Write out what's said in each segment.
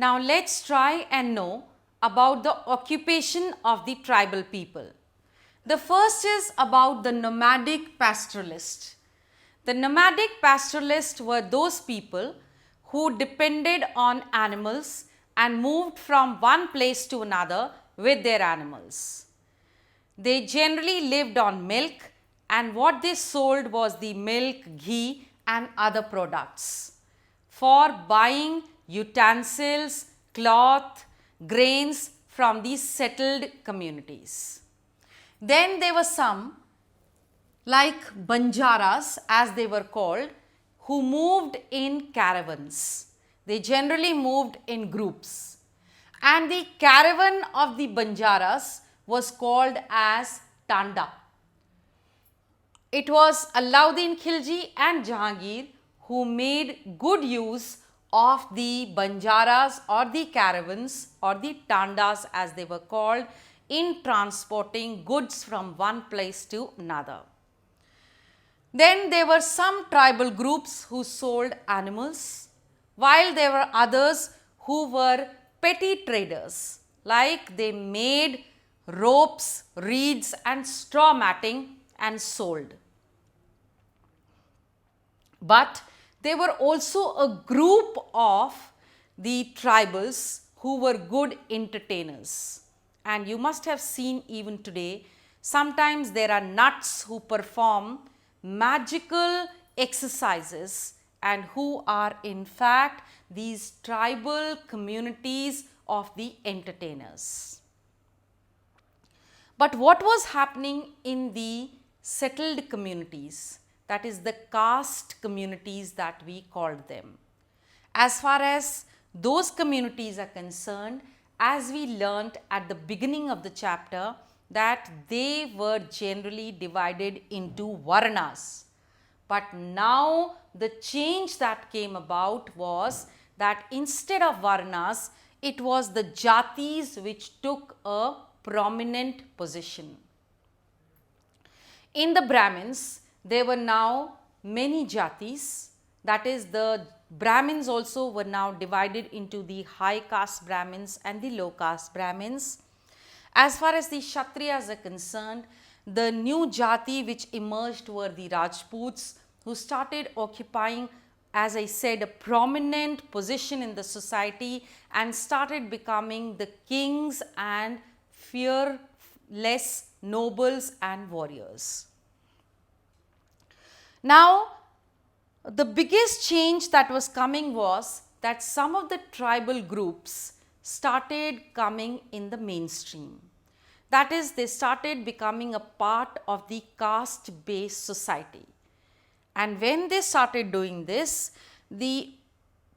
Now let's try and know about the occupation of the tribal people. The first is about the nomadic pastoralists. The nomadic pastoralists were those people who depended on animals and moved from one place to another with their animals. They generally lived on milk, and what they sold was the milk, ghee and other products for buying utensils, cloth, grains from these settled communities. Then there were some like Banjaras, as they were called, who moved in caravans. They generally moved in groups. And the caravan of the Banjaras was called as Tanda. It was Alauddin Khilji and Jahangir who made good use of the Banjaras or the caravans or the Tandas as they were called in transporting goods from one place to another. Then there were some tribal groups who sold animals, while there were others who were petty traders, like they made ropes, reeds and straw matting and sold. But there were also a group of the tribals who were good entertainers. And you must have seen even today, sometimes there are nuts who perform magical exercises and who are in fact these tribal communities of the entertainers. But what was happening in the settled communities, that is the caste communities that we called them? As far as those communities are concerned, as we learnt at the beginning of the chapter, that they were generally divided into Varnas. But now the change that came about was that instead of Varnas, it was the Jatis which took a prominent position. In the Brahmins, there were now many Jatis, that is the Brahmins also were now divided into the high caste Brahmins and the low caste Brahmins. As far as the Kshatriyas are concerned, the new Jati which emerged were the Rajputs, who started occupying, as I said, a prominent position in the society and started becoming the kings and fearless nobles and warriors. Now, the biggest change that was coming was that some of the tribal groups started coming in the mainstream. That is, they started becoming a part of the caste-based society. And when they started doing this, the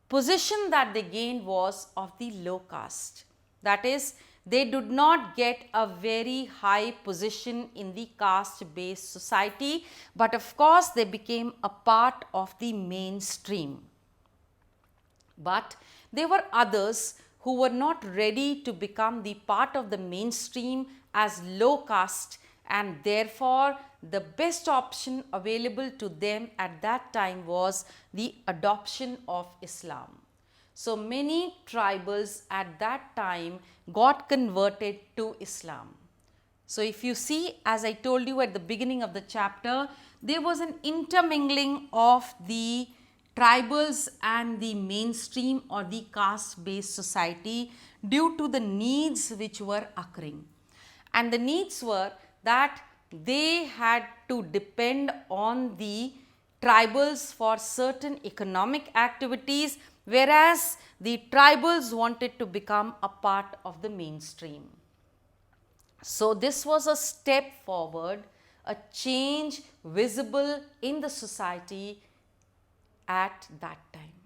position that they gained was of the low caste. That is, they did not get a very high position in the caste-based society, but of course they became a part of the mainstream. But there were others who were not ready to become the part of the mainstream as low caste, and therefore the best option available to them at that time was the adoption of Islam. So many tribals at that time got converted to Islam. So if you see, as I told you at the beginning of the chapter, there was an intermingling of the tribals and the mainstream or the caste-based society due to the needs which were occurring. And the needs were that they had to depend on the tribals for certain economic activities, whereas the tribals wanted to become a part of the mainstream. So this was a step forward, a change visible in the society at that time.